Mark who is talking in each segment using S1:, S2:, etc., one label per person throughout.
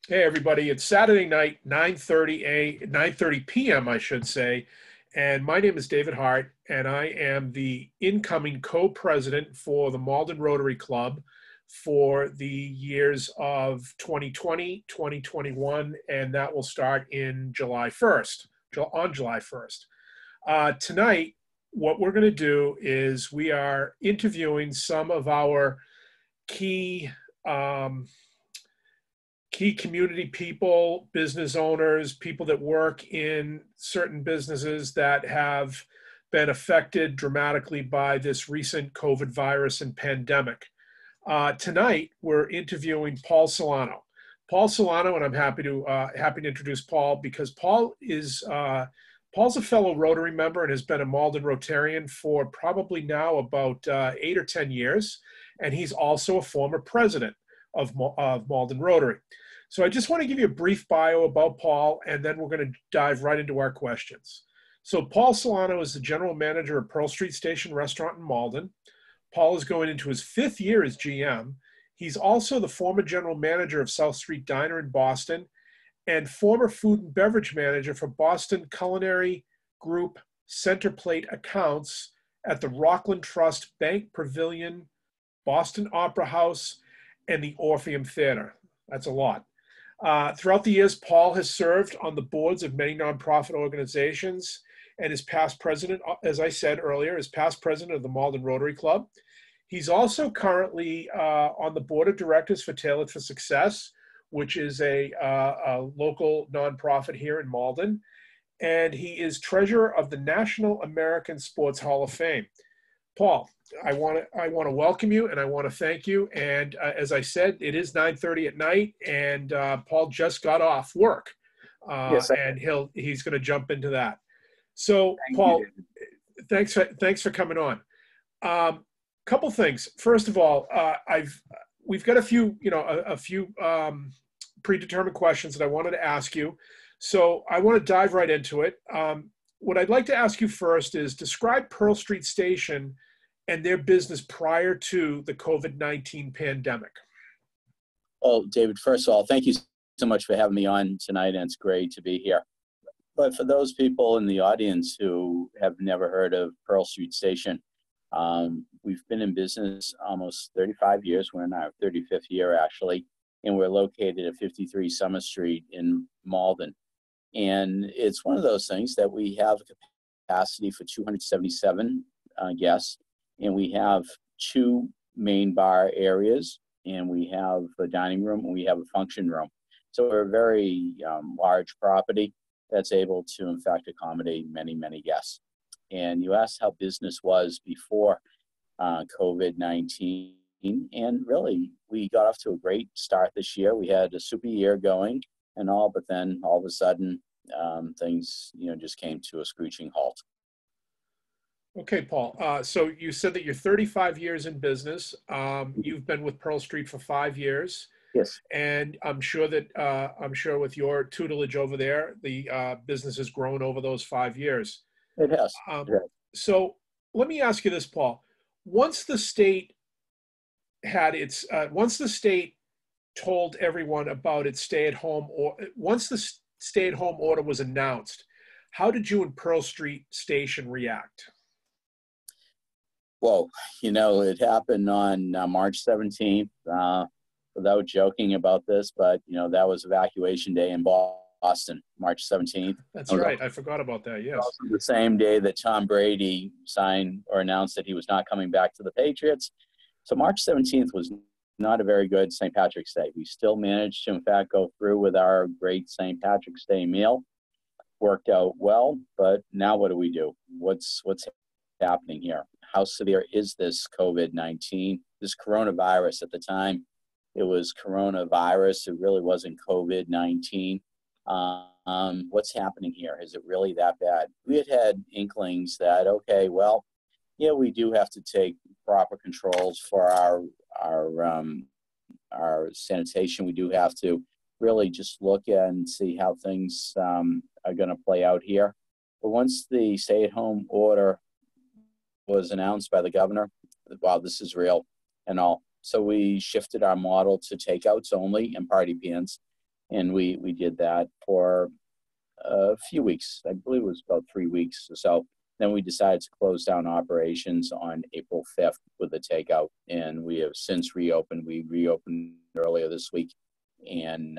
S1: Hey everybody, it's Saturday night, 9:30 p.m. I should say, and my name is David Hart, and I am the incoming co-president for the Malden Rotary Club for the years of 2020, 2021, and that will start in July 1st, on July 1st. Tonight, what we're going to do is we are interviewing some of our key um, key community people, business owners, people that work in certain businesses that have been affected dramatically by this recent COVID virus and pandemic. Tonight, we're interviewing Paul Solano. Paul Solano, and I'm happy to introduce Paul because Paul's a fellow Rotary member and has been a Malden Rotarian for probably now about 8 or 10 years, and he's also a former president of Malden Rotary. So I just want to give you a brief bio about Paul, and then we're going to dive right into our questions. So Paul Solano is the general manager of Pearl Street Station Restaurant in Malden. Paul is going into his 5th year as GM. He's also the former general manager of South Street Diner in Boston and former food and beverage manager for Boston Culinary Group Center Plate Accounts at the Rockland Trust Bank Pavilion, Boston Opera House, and the Orpheum Theater. That's a lot. Throughout the years, Paul has served on the boards of many nonprofit organizations and is past president, as I said earlier, is past president of the Malden Rotary Club. He's also currently on the board of directors for Tailored for Success, which is a local nonprofit here in Malden. And he is treasurer of the National American Sports Hall of Fame. Paul, I want to welcome you and I want to thank you. And as I said, it is 9:30 at night, and Paul just got off work,
S2: Yes,
S1: and he's going to jump into that. So, Paul, thanks for coming on. Couple things. First of all, we've got a few predetermined questions that I wanted to ask you. So I want to dive right into it. What I'd like to ask you first is describe Pearl Street Station and their business prior to the COVID-19 pandemic.
S2: Well, David, first of all, thank you so much for having me on tonight, and it's great to be here. But for those people in the audience who have never heard of Pearl Street Station, we've been in business almost 35 years. We're in our 35th year, actually, and we're located at 53 Summer Street in Malden. And it's one of those things that we have capacity for 277 guests, and we have 2 main bar areas, and we have a dining room, and we have a function room. So we're a very large property that's able to, in fact, accommodate many, many guests. And you asked how business was before COVID-19, and really, we got off to a great start this year. We had a super year going and all, but then all of a sudden, things just came to a screeching halt.
S1: Okay, Paul. So you said that you're 35 years in business. You've been with Pearl Street for 5 years.
S2: Yes.
S1: And I'm sure with your tutelage over there, the business has grown over those 5 years.
S2: It has.
S1: So let me ask you this, Paul. Once the state told everyone about its stay-at-home, or once the stay-at-home order was announced, how did you and Pearl Street Station react?
S2: Well, it happened on March 17th. Without joking about this, but that was evacuation day in Boston, March 17th.
S1: That's right. I forgot about that. Yes.
S2: Also the same day that Tom Brady signed or announced that he was not coming back to the Patriots. So March 17th was not a very good St. Patrick's Day. We still managed to, in fact, go through with our great St. Patrick's Day meal. Worked out well, but now what do we do? What's happening here? How severe is this COVID-19, this coronavirus? At the time, it was coronavirus. It really wasn't COVID-19. What's happening here? Is it really that bad? We had inklings that, okay, well, yeah, we do have to take proper controls for our sanitation. We do have to really just look at and see how things are going to play out here. But once the stay-at-home order was announced by the governor, wow, this is real and all. So we shifted our model to takeouts only and party pans. And we did that for a few weeks. I believe it was about 3 weeks or so. Then we decided to close down operations on April 5th with the takeout, and we have since reopened. We reopened earlier this week, and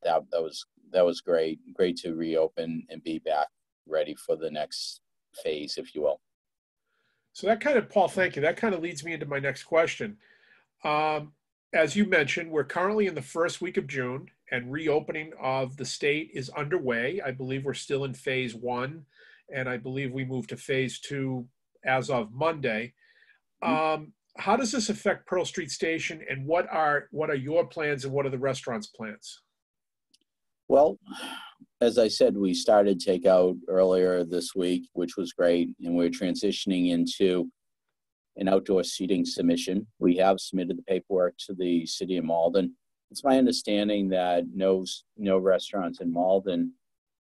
S2: that was great. Great to reopen and be back ready for the next phase, if you will.
S1: So that kind of, Paul, thank you. That kind of leads me into my next question. As you mentioned, we're currently in the first week of June, and reopening of the state is underway. I believe we're still in phase 1, and I believe we moved to phase 2 as of Monday. How does this affect Pearl Street Station, and what are your plans and what are the restaurant's plans?
S2: Well, as I said, we started takeout earlier this week, which was great, and we're transitioning into an outdoor seating submission. We have submitted the paperwork to the city of Malden. It's my understanding that no restaurants in Malden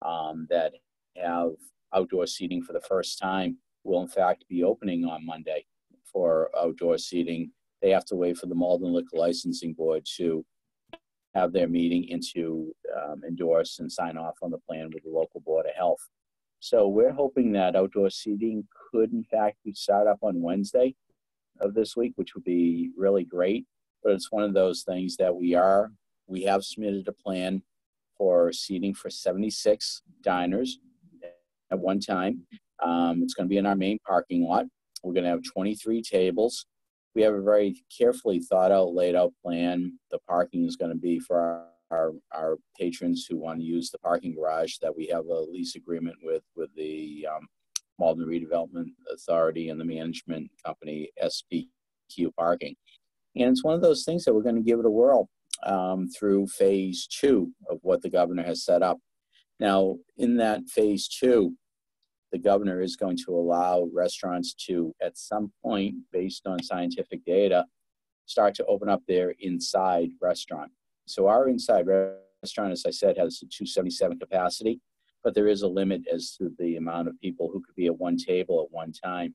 S2: that have outdoor seating for the first time will in fact be opening on Monday for outdoor seating. They have to wait for the Malden Liquor Licensing Board to have their meeting and to endorse and sign off on the plan with the local Board of Health. So we're hoping that outdoor seating could in fact be start up on Wednesday of this week, which would be really great. But it's one of those things that we have submitted a plan for seating for 76 diners at one time. It's going to be in our main parking lot. We're going to have 23 tables. We have a very carefully thought out, laid out plan. The parking is going to be for our patrons who want to use the parking garage that we have a lease agreement with the Malden Redevelopment Authority and the management company SPQ Parking. And it's one of those things that we're going to give it a whirl through phase 2 of what the governor has set up. Now, in that phase 2, the governor is going to allow restaurants to, at some point, based on scientific data, start to open up their inside restaurant. So our inside restaurant, as I said, has a 277 capacity, but there is a limit as to the amount of people who could be at one table at one time.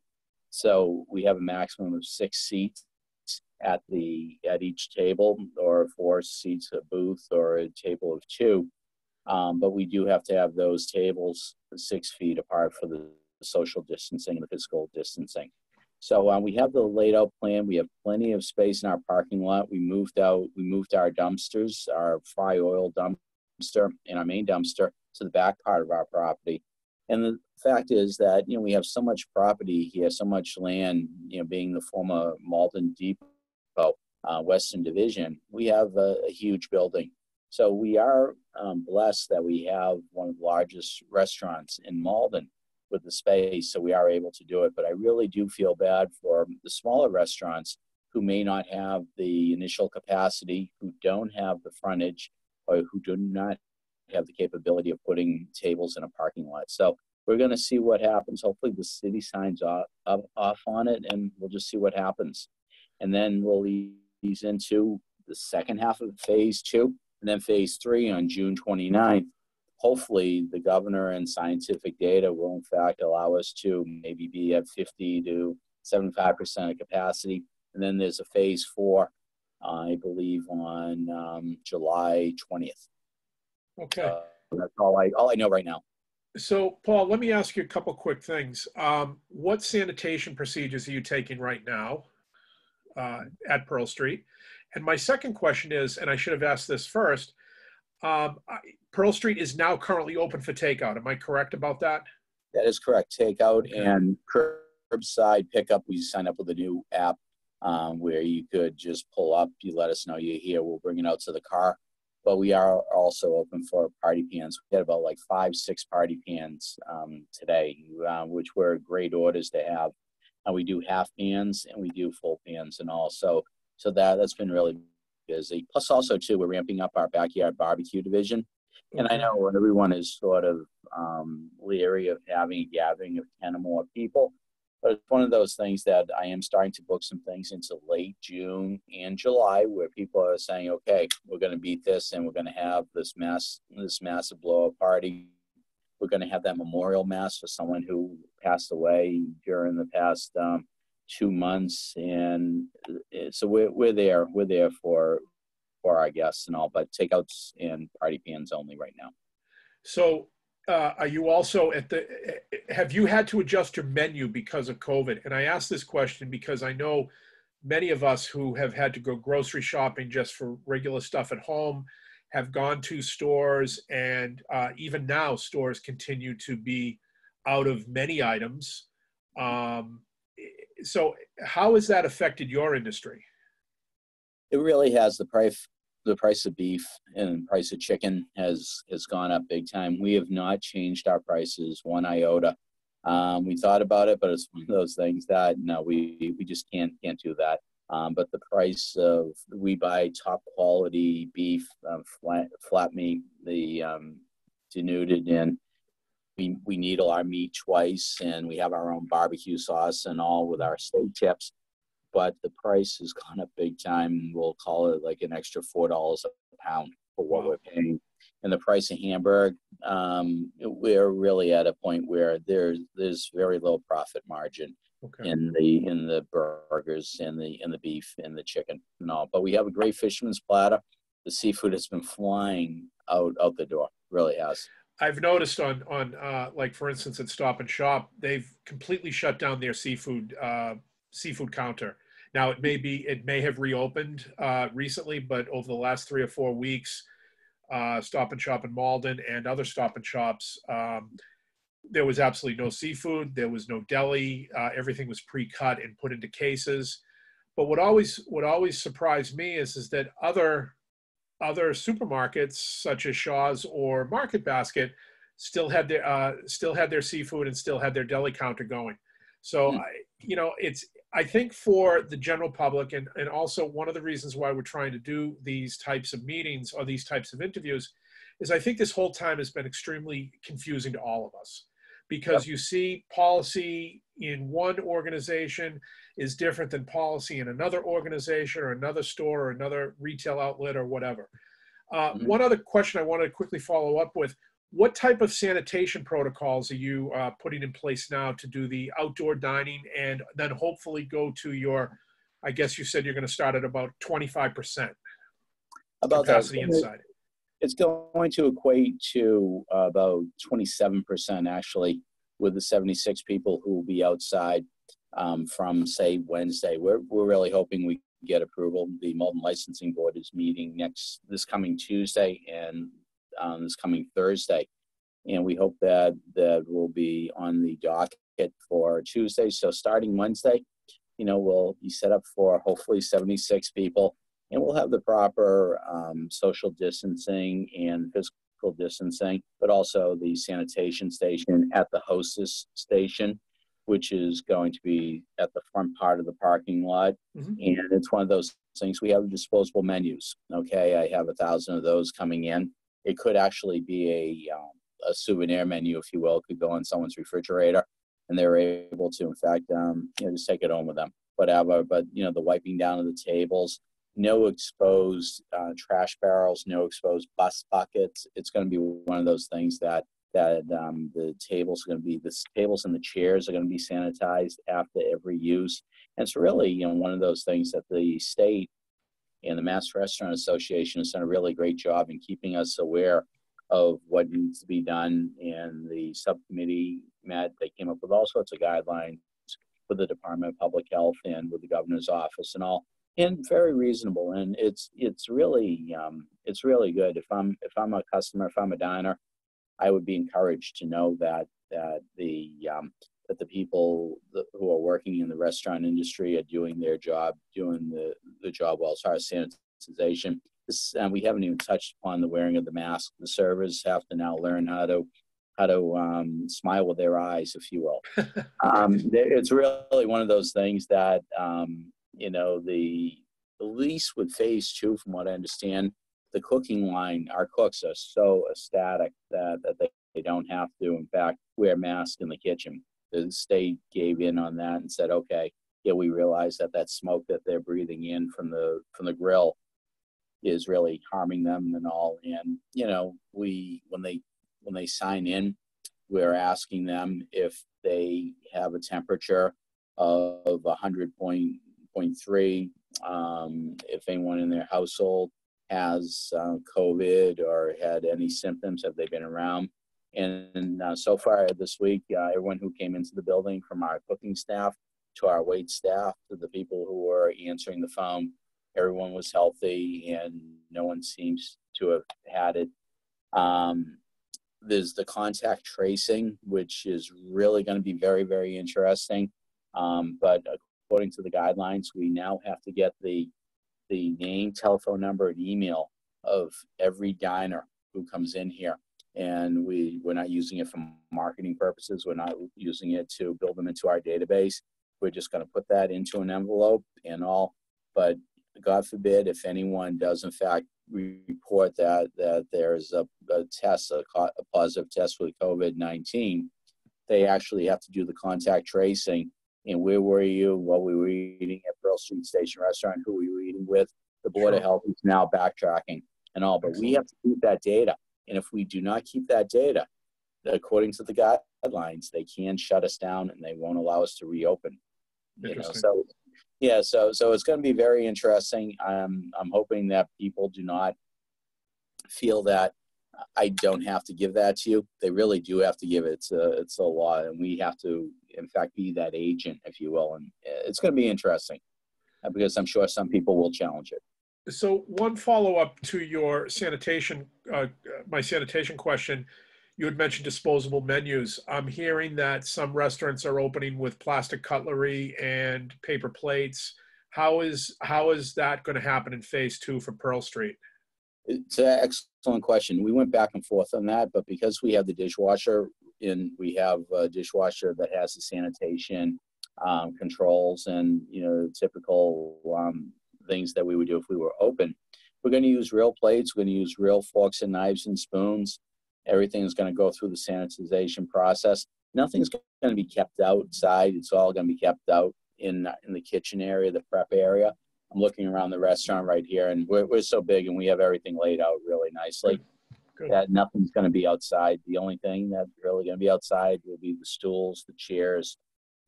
S2: So we have a maximum of 6 seats at each table, or 4 seats a booth, or a table of 2. But we do have to have those tables 6 feet apart for the social distancing and the physical distancing. So we have the laid out plan. We have plenty of space in our parking lot. We moved our dumpsters, our fry oil dumpster and our main dumpster, to the back part of our property. And the fact is that, we have so much property here, so much land, being the former Malden Depot, Western Division, we have a huge building. So we are blessed that we have one of the largest restaurants in Malden with the space, so we are able to do it. But I really do feel bad for the smaller restaurants who may not have the initial capacity, who don't have the frontage, or who do not have the capability of putting tables in a parking lot. So we're going to see what happens. Hopefully the city signs off on it, and we'll just see what happens. And then we'll ease into the second half of phase 2, and then phase 3 on June 29th. Hopefully the governor and scientific data will in fact allow us to maybe be at 50 to 75% of capacity. And then there's a phase 4, I believe on July 20th.
S1: Okay.
S2: That's all I know right now.
S1: So, Paul, let me ask you a couple quick things. What sanitation procedures are you taking right now at Pearl Street? And my second question is, and I should have asked this first, Pearl Street is now currently open for takeout. Am I correct about that?
S2: That is correct. Takeout and curbside pickup. We signed up with a new app where you could just pull up, you let us know you're here, we'll bring it out to the car. But we are also open for party pans. We had about 5-6 party pans today, which were great orders to have. And we do half pans and we do full pans and all. So that's been really busy. Plus also too, we're ramping up our backyard barbecue division. And I know everyone is sort of leery of having a gathering of 10 or more people, but it's one of those things that I am starting to book some things into late June and July where people are saying, okay, we're going to beat this and we're going to have this massive blow-up party. We're going to have that memorial mass for someone who passed away during the past 2 months. And so we're there for for our guests and all, but takeouts and party pans only right now.
S1: So are you also have you had to adjust your menu because of COVID? And I ask this question because I know many of us who have had to go grocery shopping just for regular stuff at home have gone to stores, and even now stores continue to be out of many items. So how has that affected your industry?
S2: It really has. The price of beef and price of chicken has gone up big time. We have not changed our prices one iota. We thought about it, but it's one of those things that no, we just can't do that. But the price of, we buy top quality beef, flat meat, the denuded, and we needle our meat twice, and we have our own barbecue sauce and all with our steak tips. But the price has gone up big time. We'll call it like an extra $4 a pound for what we're paying. And the price of Hamburg, we're really at a point where there's very low profit margin in the burgers and the beef and the chicken and all. But we have a great fisherman's platter. The seafood has been flying out the door. Really has.
S1: I've noticed on like for instance at Stop and Shop, they've completely shut down their seafood counter. Now it may have reopened recently, but over the last 3 or 4 weeks, Stop and Shop in Malden and other Stop and Shops, there was absolutely no seafood. There was no deli. Everything was pre-cut and put into cases. But what always surprised me is that other supermarkets such as Shaw's or Market Basket still had their seafood and still had their deli counter going. So I think for the general public, and also one of the reasons why we're trying to do these types of meetings or these types of interviews is I think this whole time has been extremely confusing to all of us, because you see policy in one organization is different than policy in another organization or another store or another retail outlet or whatever. One other question I wanted to quickly follow up with: what type of sanitation protocols are you putting in place now to do the outdoor dining, and then hopefully go to your, I guess you said you're going to start at about 25% capacity inside?
S2: It's going to equate to about 27% actually, with the 76 people who will be outside from, say, Wednesday. We're really hoping we get approval. The Malden Licensing Board is meeting this coming Tuesday and this coming Thursday, and we hope that will be on the docket for Tuesday. So starting Wednesday, we'll be set up for hopefully 76 people, and we'll have the proper social distancing and physical distancing, but also the sanitation station at the hostess station, which is going to be at the front part of the parking lot. And it's one of those things. We have disposable menus. Okay, I have 1,000 of those coming in. It could actually be a souvenir menu, if you will. It could go on someone's refrigerator, and they're able to, in fact, just take it home with them, whatever. But, the wiping down of the tables, no exposed trash barrels, no exposed bus buckets. It's going to be one of those things that the tables and the chairs are going to be sanitized after every use. And it's really, one of those things that the state and the Mass Restaurant Association has done a really great job in keeping us aware of what needs to be done. And the subcommittee they came up with all sorts of guidelines with the Department of Public Health and with the governor's office and all, and very reasonable. And it's really good. If I'm a customer, if I'm a diner, I would be encouraged to know that the people who are working in the restaurant industry are doing their job, doing the job well as far as sanitization. We haven't even touched upon the wearing of the mask. The servers have to now learn how to smile with their eyes, if you will. It's really one of those things that at least with phase 2, from what I understand, the cooking line, our cooks are so ecstatic that they don't have to, in fact, wear masks in the kitchen. The state gave in on that and said, okay, yeah, we realize that smoke that they're breathing in from the grill is really harming them and all. And, when they sign in, we're asking them if they have a temperature of 100.3, if anyone in their household has COVID or had any symptoms. Have they been around? And so far this week, everyone who came into the building, from our cooking staff to our wait staff to the people who were answering the phone, everyone was healthy and no one seems to have had it. There's the contact tracing, which is really going to be very, very interesting. But according to the guidelines, we now have to get the name, telephone number, and email of every diner who comes in here. And we're not using it for marketing purposes. We're not using it to build them into our database. We're just going to put that into an envelope and all. But God forbid, if anyone does in fact report that there's a test, a positive test for COVID-19, they actually have to do the contact tracing. And where were you? What we were eating at Pearl Street Station Restaurant? Who we were eating with? The Board of Health is now backtracking and all. But we have to keep that data. And if we do not keep that data, according to the guidelines, they can shut us down and they won't allow us to reopen. So it's going to be very interesting. I'm hoping that people do not feel that I don't have to give that to you. They really do have to give it. It's a law, and we have to, in fact, be that agent, if you will. And it's going to be interesting because I'm sure some people will challenge it.
S1: So one follow-up to your sanitation, my sanitation question, you had mentioned disposable menus. I'm hearing that some restaurants are opening with plastic cutlery and paper plates. How is that going to happen in phase 2 for Pearl Street?
S2: It's an excellent question. We went back and forth on that, but because we have the dishwasher we have a dishwasher that has the sanitation controls and typical things that we would do if we were open. We're going to use real plates. We're going to use real forks and knives and spoons. Everything is going to go through the sanitization process. Nothing's going to be kept outside. It's all going to be kept out in the kitchen area, the prep area. I'm looking around the restaurant right here, and we're so big, and we have everything laid out really nicely. Good. That nothing's going to be outside. The only thing that's really going to be outside will be the stools, the chairs,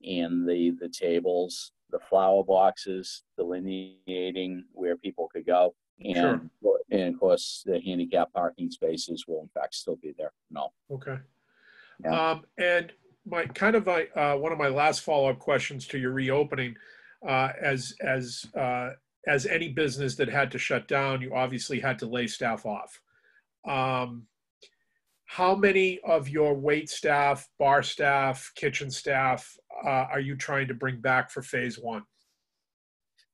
S2: and the tables, the flower boxes, delineating where people could go. And, and of course, the handicap parking spaces will in fact still be there. No.
S1: Okay.
S2: Yeah.
S1: And one of my last follow-up questions to your reopening, as any business that had to shut down, you obviously had to lay staff off. How many of your wait staff, bar staff, kitchen staff are you trying to bring back for phase 1?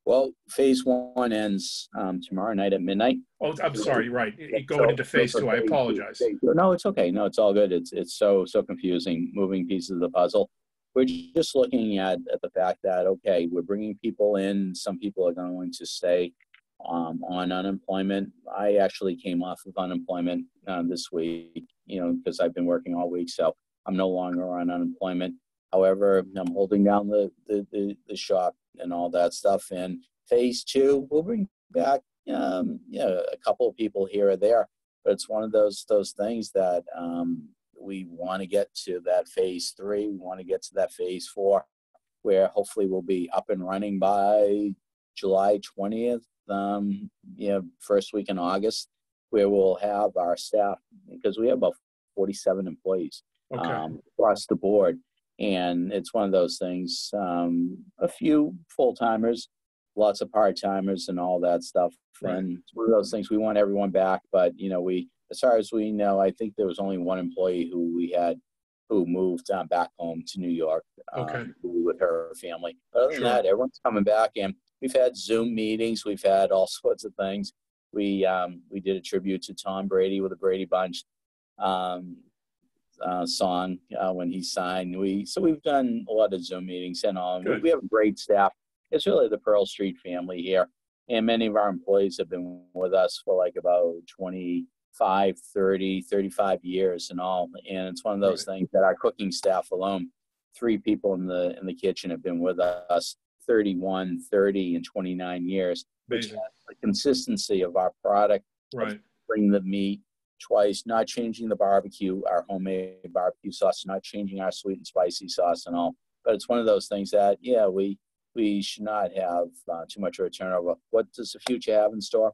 S2: Well, phase 1 ends tomorrow night at midnight.
S1: Oh, I'm sorry. You're right. Going into phase 2. I apologize.
S2: No, it's okay. No, it's all good. It's so confusing, moving pieces of the puzzle. We're just looking at the fact that, okay, we're bringing people in. Some people are going to stay on unemployment. I actually came off of unemployment this week, because I've been working all week. So I'm no longer on unemployment. However, I'm holding down the shop and all that stuff. And phase 2, we'll bring back a couple of people here or there. But it's one of those things that we want to get to that phase 3. We want to get to that phase 4, where hopefully we'll be up and running by July 20th, first week in August, where we'll have our staff, because we have about 47 employees across the board. And it's one of those things, a few full-timers, lots of part-timers and all that stuff. Right. And it's one of those things, we want everyone back. But, as far as we know, I think there was only one employee who moved back home to New York with her family. But other than that, everyone's coming back. And we've had Zoom meetings. We've had all sorts of things. We did a tribute to Tom Brady with the Brady Bunch song when he signed. So we've done a lot of Zoom meetings and all. We have a great staff. It's really the Pearl Street family here. And many of our employees have been with us for like about 25, 30, 35 years and all. And it's one of those things that our cooking staff alone, 3 people in the kitchen have been with us 31, 30, and 29 years. Amazing. Which has the consistency of our product. Right. Bring the meat twice, not changing the barbecue, our homemade barbecue sauce, not changing our sweet and spicy sauce and all. But it's one of those things that, we should not have too much of a turnover. What does the future have in store?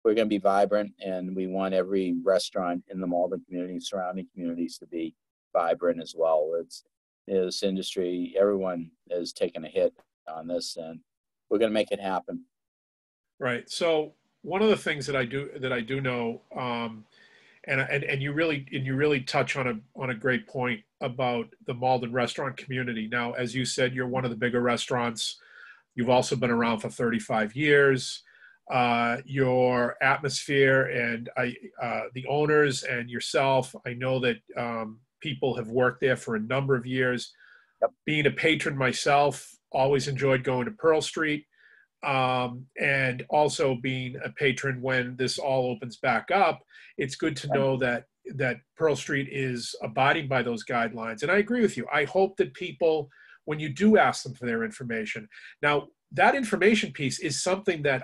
S2: we're going to be vibrant, and we want every restaurant in the Malden community and surrounding communities to be vibrant as well. It's this industry, everyone has taken a hit on this, and we're going to make it happen.
S1: Right. So one of the things that I do know, and you really touch on a great point about the Malden restaurant community. Now, as you said, you're one of the bigger restaurants. You've also been around for 35 years. Your atmosphere and the owners and yourself, I know that people have worked there for a number of years.
S2: Yep.
S1: Being a patron myself, always enjoyed going to Pearl Street, and also being a patron when this all opens back up. It's good to know that Pearl Street is abiding by those guidelines. And I agree with you. I hope that people, when you do ask them for their information, now that information piece is something that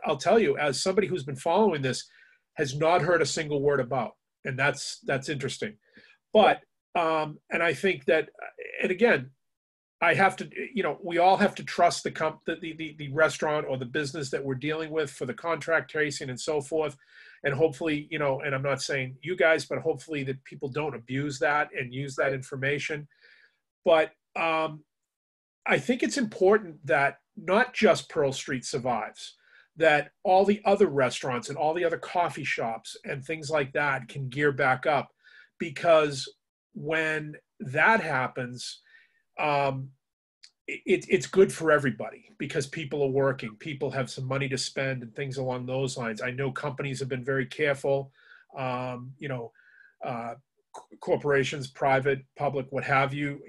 S1: I'll tell you, as somebody who's been following this, has not heard a single word about, and that's interesting. But and I think that, and again, I have to, we all have to trust the restaurant or the business that we're dealing with for the contract tracing and so forth. And hopefully, and I'm not saying you guys, but hopefully that people don't abuse that and use that information. But I think it's important that not just Pearl Street survives, that all the other restaurants and all the other coffee shops and things like that can gear back up, because when that happens, it's good for everybody, because people are working, people have some money to spend and things along those lines. I know companies have been very careful, corporations, private, public, what have you.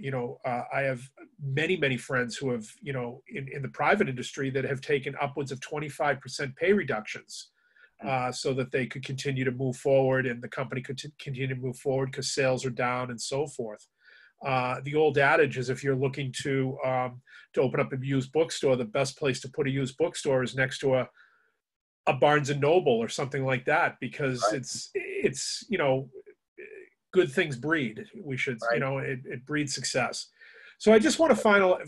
S1: I have many friends who have, in the private industry, that have taken upwards of 25% pay reductions, so that they could continue to move forward and the company could continue to move forward because sales are down and so forth. The old adage is, if you're looking to open up a used bookstore, the best place to put a used bookstore is next to a Barnes and Noble or something like that, because
S2: Right.
S1: it's good things breed. We should,
S2: Right.
S1: It breeds success. So I just want to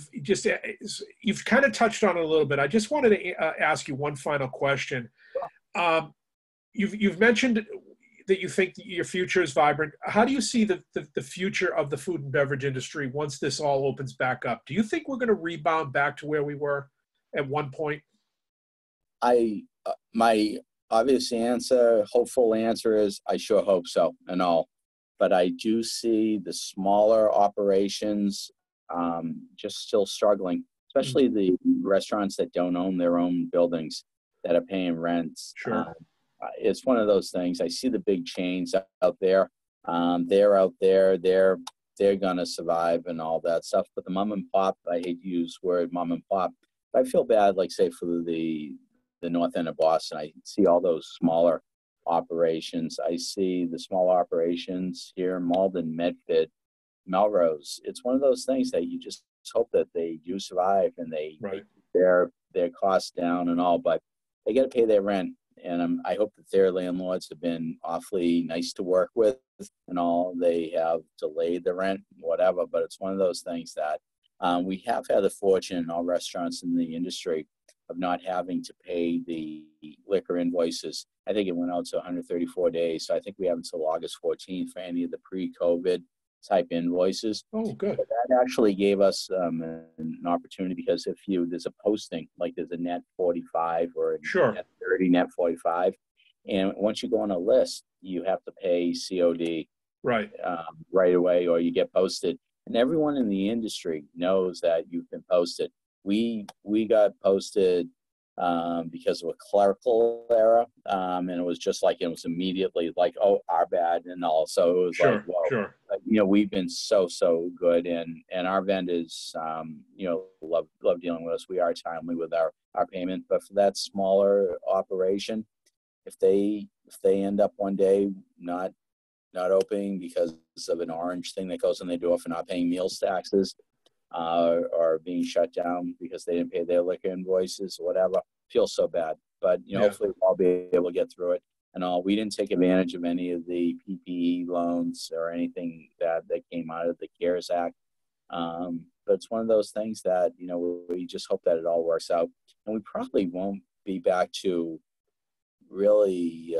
S1: you've kind of touched on it a little bit. I just wanted to ask you one final question. You've mentioned that you think that your future is vibrant. How do you see the future of the food and beverage industry once this all opens back up? Do you think we're going to rebound back to where we were at one point?
S2: My obvious answer, hopeful answer is I sure hope so and all. But I do see the smaller operations just still struggling, especially the restaurants that don't own their own buildings, that are paying rents.
S1: Sure.
S2: It's one of those things. I see the big chains out there. They're out there. They're gonna survive and all that stuff. But the mom and pop, I hate to use the word mom and pop, but I feel bad, like say for the north end of Boston. I see all those smaller operations. I see the smaller operations here in Malden, Medford, Melrose. It's one of those things that you just hope that they do survive and they keep their costs down and all, but they got to pay their rent. And I hope that their landlords have been awfully nice to work with and all. They have delayed the rent, whatever, but it's one of those things that we have had the fortune in all restaurants in the industry of not having to pay the liquor invoices. I think it went out to 134 days. So I think we have until August 14th for any of the pre-COVID type invoices.
S1: Oh, good.
S2: So that actually gave us an opportunity, because if there's a posting, like there's a net 45 or a net 30, net 45. And once you go on a list, you have to pay COD
S1: right
S2: away, or you get posted. And everyone in the industry knows that you've been posted. We got posted because of a clerical error, and it was just like, it was immediately like, oh, our bad. And also it was like, well, we've been so good, and our vendors love dealing with us. We are timely with our payment. But for that smaller operation, if they end up one day not opening because of an orange thing that goes in their door for not paying meals taxes, or being shut down because they didn't pay their liquor invoices or whatever, feel so bad. But hopefully we'll all be able to get through it and all. We didn't take advantage of any of the PPE loans or anything that came out of the CARES Act. But it's one of those things that, we just hope that it all works out. And we probably won't be back to really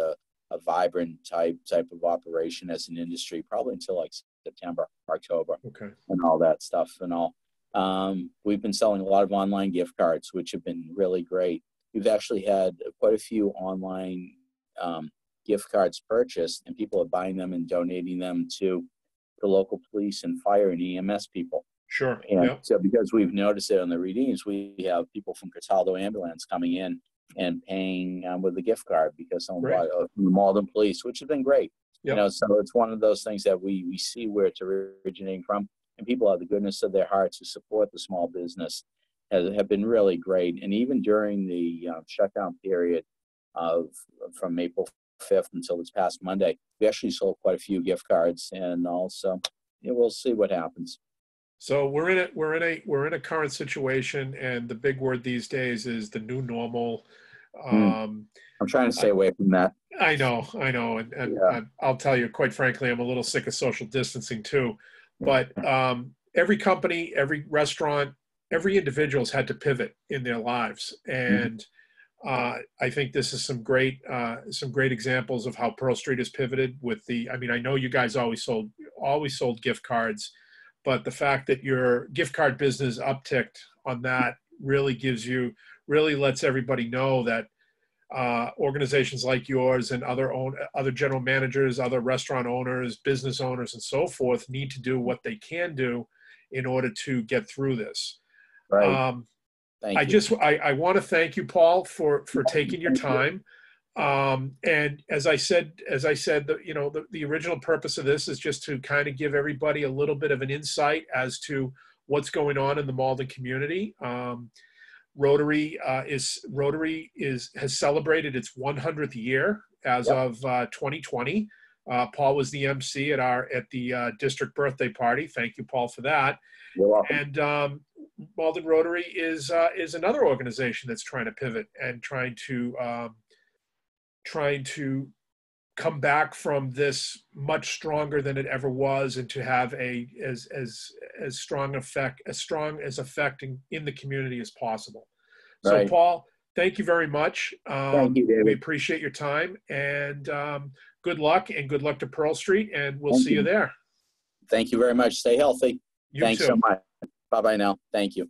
S2: a vibrant type of operation as an industry, probably until like September, October,
S1: Okay.
S2: and all that stuff and all. We've been selling a lot of online gift cards, which have been really great. We've actually had quite a few online gift cards purchased, and people are buying them and donating them to the local police and fire and EMS people.
S1: Sure.
S2: And
S1: Yep.
S2: so because we've noticed it on the readings, we have people from Cataldo Ambulance coming in and paying with a gift card because someone
S1: Great.
S2: bought from the Malden Police, which has been great.
S1: Yep.
S2: You know, so it's one of those things that we see where it's originating from, and people have the goodness of their hearts to support the small business have been really great. And even during the shutdown period of from April 5th until this past Monday, we actually sold quite a few gift cards, and also we'll see what happens.
S1: So we're in a current situation, and the big word these days is the new normal.
S2: I'm trying to stay away from that.
S1: I know, and
S2: Yeah.
S1: I'll tell you, quite frankly, I'm a little sick of social distancing too. But every company, every restaurant, every individual's had to pivot in their lives, and I think this is some great examples of how Pearl Street has pivoted with the. I mean, I know you guys always sold gift cards, but the fact that your gift card business upticked on that really lets everybody know that organizations like yours and other general managers, other restaurant owners, business owners, and so forth need to do what they can do in order to get through this.
S2: Right. Thank you.
S1: I want to thank you, Paul, for taking your time. And as I said, the original purpose of this is just to kind of give everybody a little bit of an insight as to what's going on in the Malden community. Rotary has celebrated its 100th year as of 2020. Paul was the MC at the district birthday party. Thank you, Paul, for that.
S2: You're welcome.
S1: And Malden Rotary is another organization that's trying to pivot and trying to come back from this much stronger than it ever was, and to have as strong as affecting in the community as possible. So,
S2: Right.
S1: Paul, thank you very much.
S2: Thank you, David.
S1: We appreciate your time, and good luck to Pearl Street, and we'll
S2: Thank
S1: see you there.
S2: Thank you very much. Stay healthy.
S1: You
S2: Thanks
S1: too.
S2: so much. Bye-bye now. Thank you.